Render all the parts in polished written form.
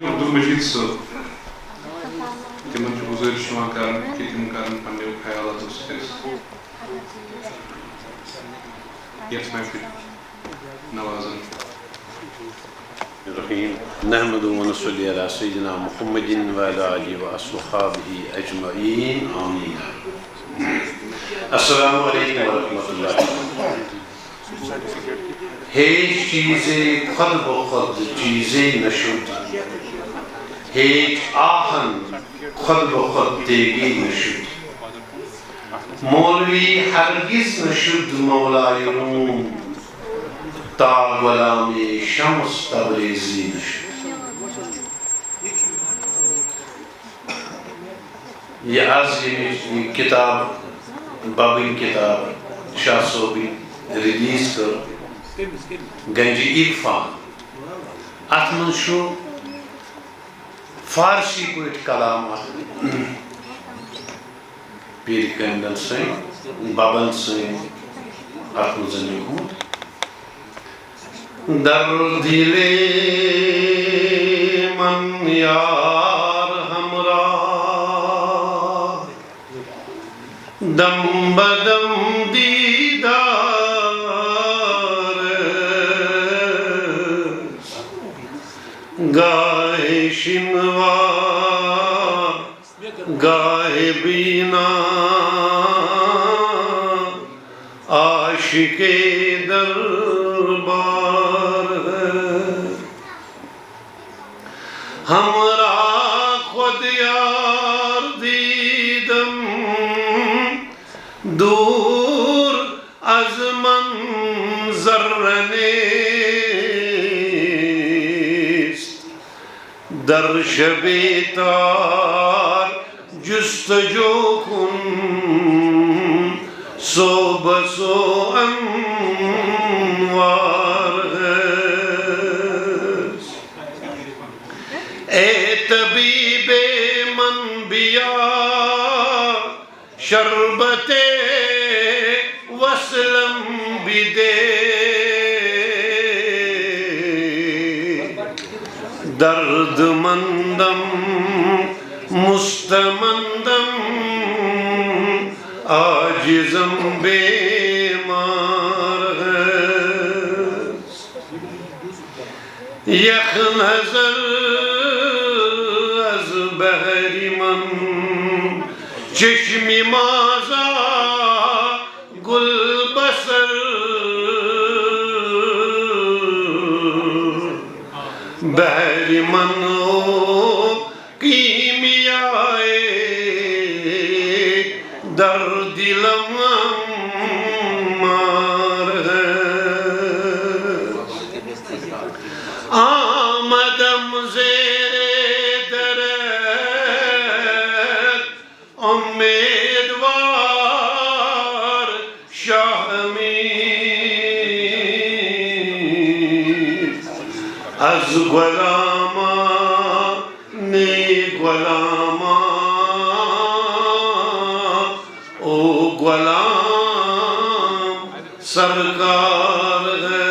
عبد المجید صاحب تمن گزارش کران کہ تم کرن پنو خیالات یس محفل نوازن الرحیم نحمد و نصلی علی سیدنا محمد و علی آلہ و اصحابہ اجمعین آمین. السلام علیکم ورحمۃ اللہ. هیچ چیزیں خود بخود چیزیں نشد، هیچ آہن خود بخود تیگی نشد، مولوی ہرگز نشد مولای روم، تا غلام شمس تبریزی نشد. یہ عظیم کتاب بابن کتاب شاہ صوبی ریلیز کر گنجی عرفان. ات من شو فارسی پٲٹھۍ کلام پیر کندن سن بابن سن ات من لیکھمُت. در دل من یار ہمراہ، دم بدم دیدار، گاہے شنوا گاہے بینا، عاشق دربار ہے. ہمرا خود یار دیدم دور از منظر در شب تار جستجو کن، صوب سو انوار ہے. اے طبیب من بیا شربت وصلم بدے، درد مندم مستمندم عاجزم بیمار ہے. یک نظر از بحر من چشمی مازا گل بسر، بحر من کیمیائے در دلم مار ہے. آمدم زیر درت امیدوار شاہ امین، از غلاما نی غلاما او غلام سرکار ہے.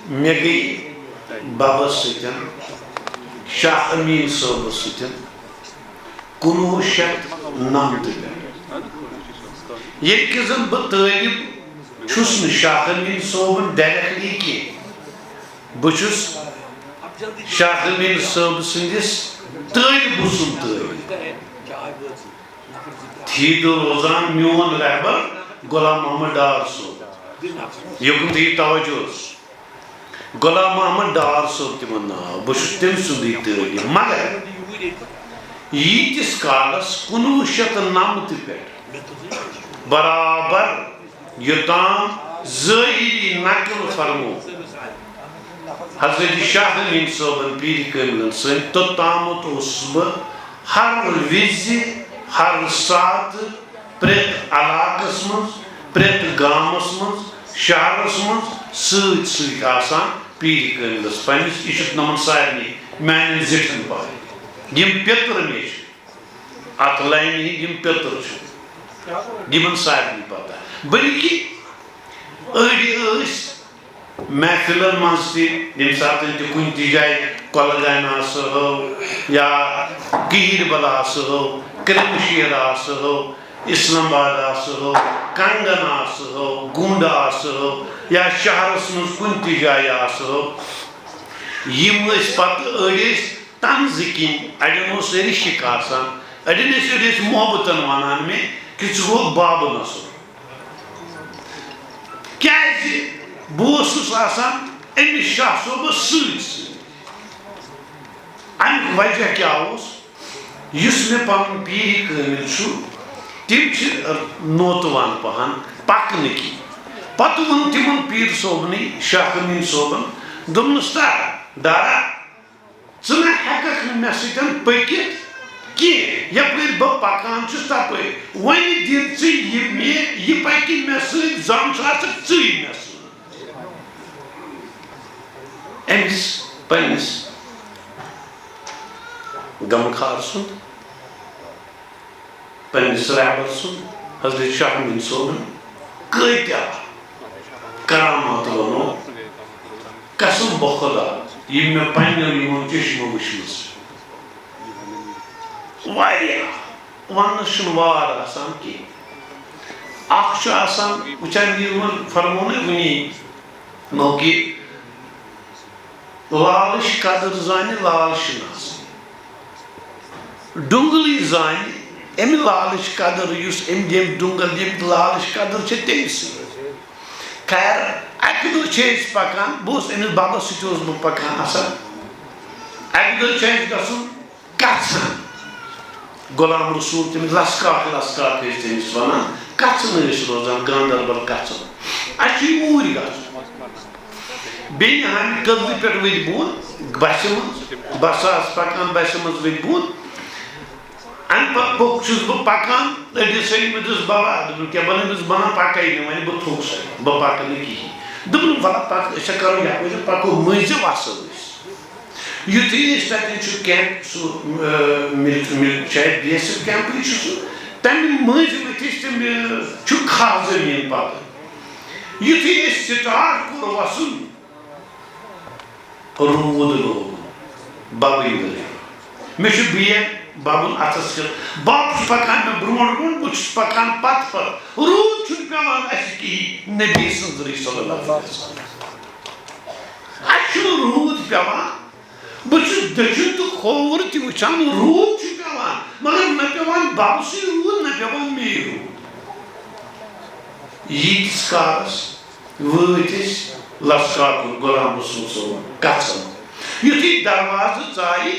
مے گئی بابا سۭتۍ شاہ امین صٲبس سۭتۍ 1990 ییٚلہِ کہِ زن بہٕ طٲلب چھُس نہٕ شاہ امین صٲبن ڈایریکٹلی کینٛہہ، بہٕ چھُس شاہ امین صٲب سٕنٛدِس طٲلبہٕ سُنٛد طٲلب. تھیٖدٕ روزان میون رہبر غلام محمد ڈار صٲب، یوکُن تھٲیِو توجہ حظ، غلام محمد ڈار صٲب تِمن ناو، بہٕ چھُس تٔمۍ سُنٛدٕے طٲلب. مگر ییٖتِس کالس 1990 پٮ۪ٹھ برابر یوٚتام ظٲہری نقل فرمو حضرت شاہ امین صٲبن پیٖر کٲملن سۭتۍ، توٚتامتھ اوسُس بہٕ ہر وِزِ ہر ساتہٕ پرٛٮ۪تھ علاقس منٛز پرٛٮ۪تھ گامس منٛز شہرس منٛز سۭتۍ سۭتۍ آسان پیٖر کٲملس پننِس. یہِ چھُ نمن سارنٕے میانٮ۪ن زِٹھٮ۪ن پاے، یِم پیٚتٕر مےٚ چھِ اتھ لاینہِ ہٕنٛدۍ یِم پیٚتٕر چھِ یِمن سارنٕے پتہ. بلکہ أڑۍ ٲسۍ محفلن مز تم سات کن تہ جائے کۄلگامہِ آسہو یا کہیٖر بل آسہو کرم شیر آسہو اسلام آباد آسہو کنگن آسہو گنڈ آسہو یا شہرس مز کن تہ جائے آسہو یم پتہ أڑۍ طنزٕ کِنۍ اڑٮ۪ن اوس رِشک آسان اڑٮ۪ن ٲسۍ محبتن ونان مےٚ کہ ژٕ گوٚو بابہٕ نصر کیازِ بہٕ اوسُس آسان أمِس شاہ صٲبس سۭتۍ سۭتۍ امیُک وجہ کیٛاہ اوس یُس مےٚ پنُن پیٖر کٲمِل چھُ تِم چھِ نوتوان پہن پکنہٕ کِنۍ پتہٕ ووٚن تِمن پیٖر صٲبنٕے شاہ أمیٖن صٲبن دوٚپنس دارا ژٕ نہ ہٮ۪ککھ نہٕ مےٚ سۭتۍ پٔکِتھ کینٛہہ یپٲرۍ بہٕ پکان چھُس تپٲرۍ وۄنۍ دِ ژٕ یہِ مےٚ یہِ پکہِ مےٚ سۭتۍ زن چھُ آسکھ ژٕے مےٚ سۭتۍ أمِس پننِس غمخار سُنٛد پننِس رہبر سُنٛد حضرت شاہ أمیٖن صٲبن کۭتیاہ کرامات ونو قسم بخدا یم مےٚ پننیو یِمو چشمو وٕچھمٕژ واریاہ وننس چھُنہٕ وار آسان کینٛہہ اکھ چھُ آسان وٕچھان یِمن فرمو نہ وٕنی نو کہِ لالٕچ قدر زانہِ لال شِناس ڈُنگلٕے زانہِ امہِ لالٕچ قدر یُس أمۍ ییٚمہِ ڈُنگل ییٚمہِ لالٕچ قدر چھِ تٔمسٕے خیر اکہِ دۄہ چھِ أسۍ پکان بہٕ اوسُس أمِس ببس سۭتۍ اوسُس بہٕ پکان آسان اکہِ دۄہ چھُ اَسہِ گژھُن کژھن غلام رسول تٔمِس لسکاٹ لسکاٹ ٲسۍ تٔمِس ونان کژھن ٲسۍ روزان گاندربل کژھن اَسہِ چھُ اوٗرۍ گژھُن بیٚیہِ ہامہِ کدلہٕ پٮ۪ٹھ ؤتھۍ بۄن بسہِ منٛز بسہٕ آسہٕ پکان بسہِ منٛز ؤتھۍ بۄن امہِ پتہٕ پوٚک چھُس بہٕ پکان أڑِس سۭتۍ مےٚ دوٚپُس بابا دوٚپُن کیٛاہ بنٲومٕژ بنان پکے نہٕ وۄنۍ بہٕ تھوٚک سا بہٕ پکہٕ نہٕ کِہیٖنۍ دوٚپُن وَلہٕ پَکھ أسۍ ہا کرو یپٲرۍ پکو مٔنٛزِ وسو أسۍ یُتھُے أسۍ تتٮ۪ن چھُ کیمپ سُہ شاید بی ایس ایف کیمپٕے چھُ سُہ تمہِ مٔنٛزۍ ؤتھۍ أسۍ تِم چھُ کھہہ زٔمیٖن پتہٕ یُتھُے أسۍ سٹاٹ کوٚر وسُن روٗد لوگُن ببٕے ؤلۍ مےٚ چھُ بیگ ببُن اتھس کٮ۪تھ بب چھُ پکان مےٚ برونٛٹھ برونٛٹھ بہٕ چھُس پکان پتہٕ پتہٕ روٗد چھُنہٕ پیٚوان اَسہِ کِہیٖنۍ نبی سٕنٛز رٔے صلی اللہ علیہ وسلم اَسہِ چھُنہٕ روٗد پیٚوان بہٕ چھُس دٔچھُن تہٕ کھووُر تہِ وٕچھان روٗد چھُ پیٚوان مگر نہ پیٚوان ببسٕے روٗد نہ پیٚوان مے روٗد ییٖتِس کالس وٲتۍ أسۍ لسکاٹُن غلام رسول صٲبُن کژھن یُتھُے دروازٕ ژایہِ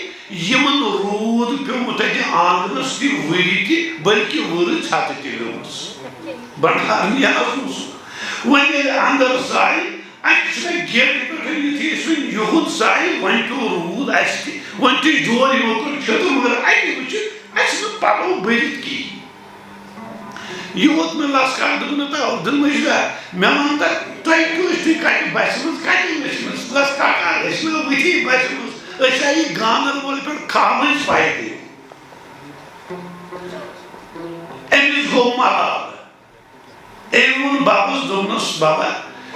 یِمن روٗد پیوٚمُت اَتہِ آنٛگنس تہِ ؤری تہِ بٔلکہِ ؤرٕ ژھتہٕ تہِ گٔمٕژ بنڈار نیاز اوس وۄنۍ ییٚلہِ اندر ژایہِ اَتہِ چھُ مےٚ گیٹہٕ پٮ۪ٹھ یُتھُے أسۍ وۄنۍ یُہُد ژایہِ وۄنۍ پیوٚو روٗد اَسہِ تہِ وۄنۍ تُج ڈور یِمو کوٚر چھٔتٕر مگر اَتہِ وٕچھِتھ اَسہِ چھِنہٕ پلو بٔرِتھ کِہیٖنۍ یہِ ووت مےٚ لسکاٹ دوٚپُن ہتا عبدل مجیدا مےٚ وَن تہٕ تۄہہِ کٔژ تُہۍ کَتہِ بسہِ منٛز کَتہِ ؤسمٕژ لسکاٹا أسۍ نہ ؤتھی بسہِ منٛز أسۍ آیہِ گاندربل پٮ۪ٹھ کھہہ مٔنٛزۍ پایدٔلۍ أمِس گوٚو ملال أمۍ ووٚن ببس دوٚپنس بابا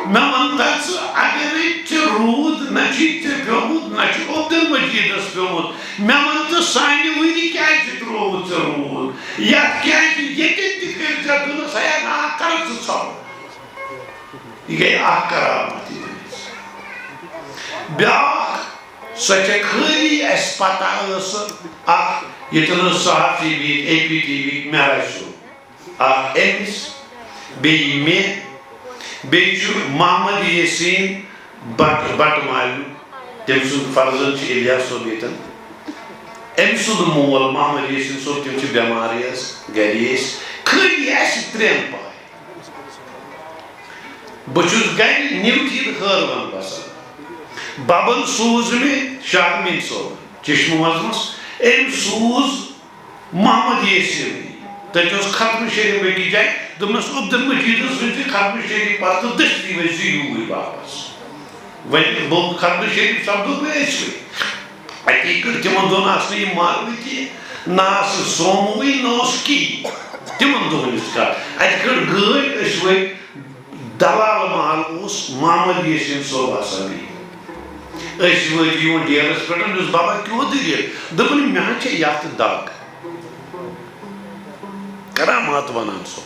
مےٚ وَن تہٕ ژٕ اگرے ژےٚ روٗد نہ چھُے ژےٚ پیوٚمُت نہ چھُ عبدل مجیدس پیوٚمُت مےٚ وَن تہٕ سانہِ ؤری کیازِ ترٛووُتھ ژےٚ روٗد یتھ کیازِ ییٚتٮ۪ن تہِ کٔرۍ ژےٚ دوٚپنس ہے نا کر ژٕ ژھۄپہٕ یہِ گٔے اکھ کرامت بیٛاکھ سۄ چھےٚ خٲلی اَسہِ پتہ ٲس اکھ ییٚتٮ۪ن ٲس صحافی بِہِتھ اے پی ٹی وی یِکۍ معراج صٲب اکھ أمِس بیٚیہِ مےٚ بیٚیہِ چھُ محمد یاسیٖن بٹہٕ مالیُک تٔمۍ سُنٛد فرزند چھُ الیاس صٲب ییٚتٮ۪ن أمۍ سُنٛد مول محمد یاسیٖن صٲب تِم چھِ بٮ۪مارٕے حظ گرِ ٲسۍ خٲلی اَسہِ ترٛٮ۪ن پاے بہٕ چھُس گرِ نِوتھی تہٕ ہٲروَن بسان ببن سوٗز مےٚ شاہ أمیٖن صٲبن چشمہٕ منٛز أمۍ سوٗز محمد یاسیٖنٕے تَتہِ اوس ختمہٕ شریٖف أکِس جایہِ دوٚپنس عبدل مجیدس سۭتۍ ختمہٕ شریٖف پتہٕ تہٕ دٔستی ؤسۍ زِ یوٗرۍ واپس وۄنۍ گوٚو ختمہٕ شریٖف سپدو مےٚ أسۍ اَتی کٔر تِمن دۄہن آسہٕ نہٕ یِم ماروٕتی نہ آسہٕ سوموٕے نہ اوس کِہیٖنۍ تِمن دۄہن ہٕنٛز کتھ اَتہِ کٔڑ گٲڑۍ أسۍ ؤتھۍ دلال نال محمد یاسین صوب آسان أسۍ وٲتۍ یور ڈیرس پٮ۪ٹھ مےٚ دوٚپُس بابا کیٛاہ دٔلیٖل دوٚپُن مےٚ حظ چھےٚ یتھ دگ کرامات ونان سُہ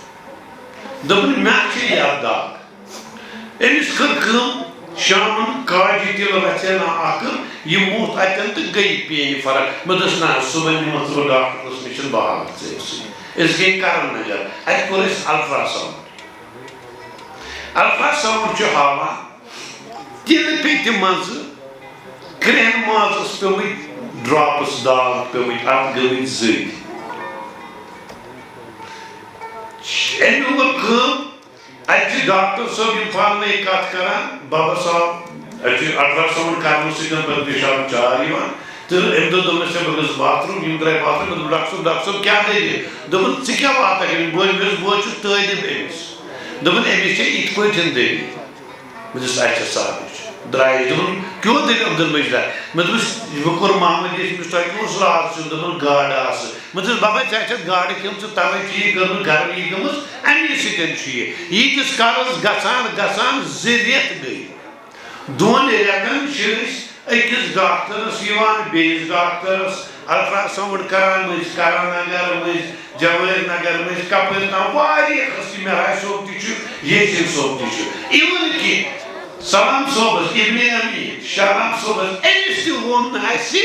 دوٚپُن مےٚ حظ چھےٚ یتھ دگ أمِس کٔر کٲم شامن کاجہِ تِلہٕ رژھِ نا اکھ یہِ موٚتھ اتٮ۪ن تہٕ گٔے پیٚیہِ فرق مےٚ دوٚپُس نہ صُبحن نِمتھ ژٕ بہٕ ڈاکٹرس نِش بہٕ ژٕ أسۍ گٔے کرن نگر اتہِ کوٚر اَسہِ الٹرا ساوُنڈ چھُ ہاوان تِلہٕ پیٚیہِ تہِ منٛزٕ کرٛٮ۪ہن مازس پیٚومٕتۍ ڈراپٕس داغ پیٚومٕتۍ اتھ گٔمٕتۍ زٔدۍ أمۍ کوٚر کٲم اتہِ چھِ ڈاکٹر صٲب یِم پانہٕ کتھ کران بابا صاحب اتہِ چھُ الٹرا ساوُنڈ کرنہٕ سۭتۍ پتہٕ پیشاب چار یِوان تہٕ أمۍ دوٚپ دوٚپنس بہٕ گژھٕ باتھ روٗم یِم درٛاے باتھ روٗم ڈاکٹر صٲب کیٛاہ دٔلیٖل دوٚپُن ژٕ کیٛاہ واتکھ أمِس بہٕ چھُس طٲلب أمِس دوٚپُن أمِس چھےٚ یِتھ پٲٹھۍ دٔلیٖل مےٚ دوٚپُس اچھا سہلٕے چھُ درٛایہِ دوٚپُن کیٛاہ دٔلیٖل عبدالمجیدا مےٚ دوٚپُس مےٚ کوٚر محمد یاسینس تۄہہِ کیٛاہ اوس راتھ سیُن دوٚپُن گاڈٕ آسہٕ مےٚ دوٚپُس بابا ژےٚ چھَکھ گاڈٕ کھیٚمژٕ تَوَے چھِ یہِ گٔمٕژ گرمی گٔمٕژ اَمی سۭتۍ چھُ یہِ ییٖتِس کالس گژھان 2 رٮ۪تھ گٔے 2 رٮ۪تن چھِ أسۍ أکِس ڈاکٹرس یِوان بیٚیِس ڈاکٹرس الٹرا ساوُنڈ کران مٔنٛزۍ کرن نگر مٔنٛزۍ جوٲہر نگر مٔنٛزۍ کپٲرۍ تام واریاہ قٕسم مہراج صٲب تہِ چھُ یاسین صٲب تہِ چھُ اِوٕن کہِ سلام صٲبس ابن امین شاہ صٲبس أمِس تہِ ووٚن نہٕ اَسہِ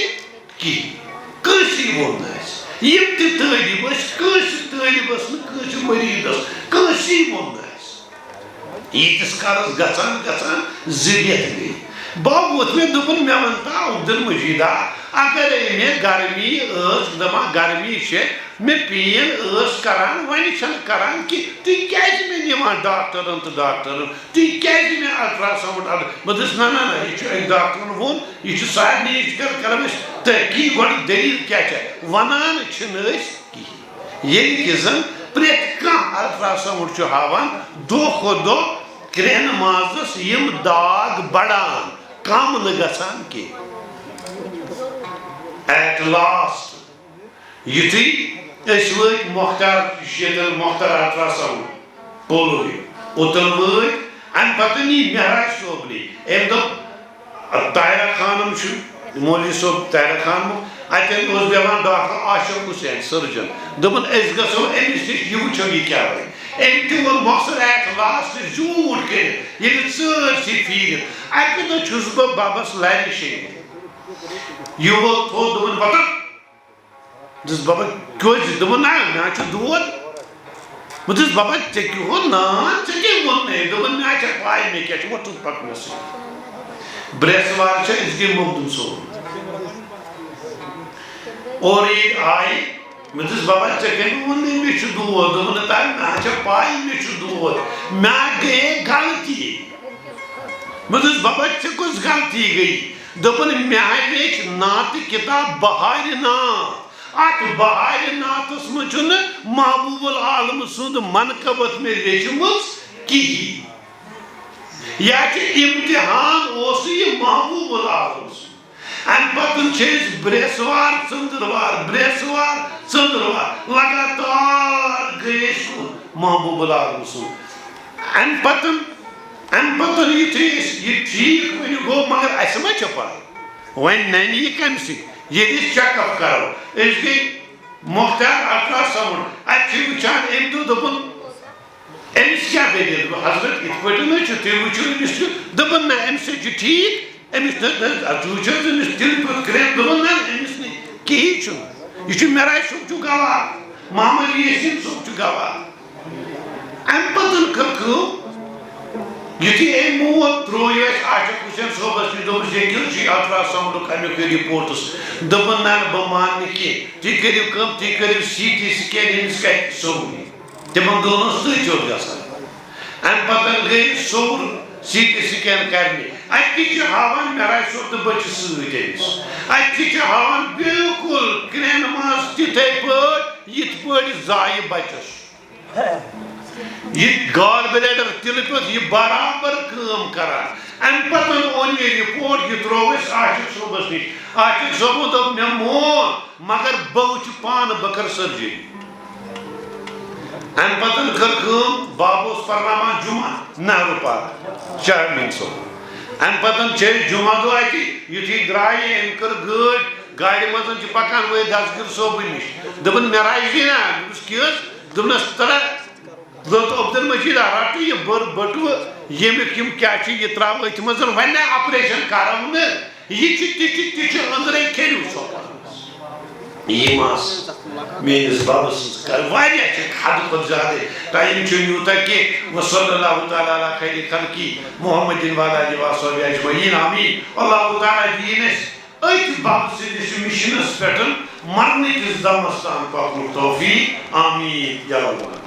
کِہیٖنۍ کٲنٛسے ووٚن نہٕ اَسہِ یِم تہِ طٲلب ٲسۍ کٲنٛسہِ طٲلبس نہٕ کٲنٛسہِ مریٖدس کٲنٛسے ووٚن نہٕ اَسہِ ییٖتِس کالس گژھان 2 رٮ۪تھ گٔے بہٕ ووٚتھ مےٚ دوٚپُن مےٚ وَن تا عبدالمجیدا اگرے مےٚ گرمی ٲس دپان گرمی چھےٚ مےٚ پین ٲس کران وۄنۍ چھنہٕ کران کینٛہہ تُہۍ کیٛازِ مےٚ نِوان ڈاکٹرن تہٕ ڈاکٹرن تُہۍ کیٛازِ مےٚ الٹرا ساوُنڈ بہٕ دوٚپُس نہ یہِ چھُ أکۍ ڈاکٹرن ووٚن یہِ چھُ سارنٕے نِش کران أسۍ تحقیٖق گۄڈٕ دٔلیٖل کیٛاہ چھےٚ ونان چھِنہٕ أسۍ کِہیٖنۍ ییٚلہِ کہِ زن پرٛٮ۪تھ کانٛہہ الٹرا ساوُنڈ چھُ ہاوان دۄہ کھۄتہٕ دۄہ کرٛٮ۪ہن مازس یِم داغ بڑان کم نہٕ گژھان کینٛہہ ایٹ لاسٹ یُتھُے أسۍ وٲتۍ مۄختار ییٚتٮ۪ن مۄختار الٹرا ساوُنڈ پولوِ اوٚتن وٲتۍ امہِ پتہٕ نی مہراج صٲب نی أمۍ دوٚپ طاہرہ خانم چھُ مولوی صٲب طاہرہ خانمُک اتٮ۪ن اوس بیٚہوان ڈاکٹر عاشق حُسین سٔرجن دوٚپُن أسۍ گژھو أمِس نِش یہِ وٕچھو یہِ کیٛاہ وَنہِ أمۍ تہِ ووٚن مۄخصر ایٹ لاسٹ زیوٗٹھ کٔرِتھ ییٚلہِ سٲرسٕے پھیٖرِتھ اکہِ دۄہ چھُس بہٕ ببس لرِ شیٚنگِتھ یہِ ووت تھوٚد دوٚپُن وۄتھن دوٚپُس بابا کیٛازِ دوٚپُن نہ مےٚ حظ چھُ دود بہٕ دوٚپُس بابا ژےٚ کیٛاہ اوٚن نا ژےٚ کیٛاہ ووٚننَے دوٚپُن مےٚ حظ چھےٚ پاے مےٚ کیٛاہ چھُ وۄتھُن پتہٕ مےٚ سۭتۍ برٛٮ۪سوار چھِ أسۍ گٔے مخدوٗم صٲب اورٕ ییٚتہِ آیہِ مےٚ دوٚپُس بابا ژےٚ کیٛازِ ووٚننَے مےٚ چھُ دود دوٚپُن نہ تَمہِ مےٚ حظ چھےٚ پاے مےٚ چھُ دود مےٚ گٔیے غلطی مےٚ دوٚپُس بابا ژےٚ کۄس غلطی گٔیی دوٚپُن مےٚ ہاویچ نعتہِ کِتاب بہارِ نعت اتھ بہارِ نعتس منٛز چھُنہٕ محبوب العالم سُنٛد منقبت مےٚ لیچھمٕژ کِہیٖنۍ یا چھُ امتحان اوسُے یہِ محبوب العالم سُنٛد امہِ پتہٕ چھِ أسۍ برٛٮ۪سوار ژٔنٛدٕروار لگاتار گٔے أسۍ کُن محبوب العالم سُنٛد امہِ پتہٕ یُتھُے أسۍ یہِ ٹھیٖک وۄنۍ گوٚو مگر اسہِ ما چھےٚ پاے وۄنۍ ننہِ یہِ کمہِ سۭتۍ ییٚلہِ أسۍ چیک اپ کرو أسۍ گٔے مۄختار الٹرا ساوُنڈ اتہِ چھِ وٕچھان أمۍ دوٚپ دوٚپُن أمِس کیٛاہ دٔلیٖل دوٚپُن حضرت یِتھ پٲٹھۍ حظ چھُ تُہۍ وٕچھِو أمِس چھُ دوٚپُن نہ اَمہِ سۭتۍ چھُ ٹھیٖک أمِس ژٕ وٕچھ حظ أمِس تِلہٕ پیوٚت کرٛٮ۪ہن دوٚپُن نہ أمِس نہٕ کِہیٖنۍ چھُنہٕ یہِ چھُ مہراج صٲب چھُ گواہ محمد یاسین صٲب چھُ گواہ امہِ پتہٕ کٔر کٲم یُتھُے أمۍ موت ترٛوو اَسہِ عاشق حُسین صٲبس نِش دوٚپُس ییٚکہِ حظ چھُ الٹرا ساوُنڈُک امیُک رِپوٹٕس دوٚپُن نہ بہٕ مانہٕ نہٕ کینٛہہ تُہۍ کٔرِو کٲم تُہۍ کٔرِو CT سکین أمِس کتہِ سوٚوُے تِمن دۄہن اوس تٔتھۍ یوت گژھان امہِ پتہٕ گٔے صوٚوُر CT سکین کرنہِ اتہِ تہِ چھِ ہاوان مہراج صٲب تہٕ بہٕ چھُس سۭتۍ أمِس اتہِ تہِ چھِ ہاوان بِلکُل کرٛٮ۪ہن ماز تِتھٕے پٲٹھۍ یِتھ پٲٹھۍ زایہِ بچس یہ گاڈ بلیڈر تِلہٕ پیوٚت یہِ برابر کٲم کران امہِ پتہٕ اوٚن یہِ رِپورٹ یہِ ترٛوو اَسہِ عاشق صٲبس نِش عاشق صٲبن دوٚپ مےٚ مون مگر بہٕ وٕچھٕ پانہٕ بہٕ کرٕ سٔرجری ام پتن کر کم بابوس پرنامان جمعہ نہرو پارک شاہ امین صوب ام پتن چھ جمعہ دو اتی یتھی درائے ام کر گاڑی مزن چھ پکان وے دسگر صوب نش دبن میراجی نا کیس دبنس ترا لوت عبدل مجید رٹ یہ بر بٹو یمیک یم کیا چھ یہ تراو ات مزن ون آپریشن کرو نا یہ چھ اندرے کھیلو صوب یہ ماس میرے بابا سنسکار واریہ چھے حد خود زیادہ ٹائم چھنی ہوتا کہ وصلی اللہ تعالیٰ علیہ خیر خلقی محمد والا علیہ وآلہ اجمعین آمین اللہ تعالیٰ دینس ایت بابا سنس مشنس پیٹن مرنے کس دمستان کو اپنی توفیق آمین یا اللہ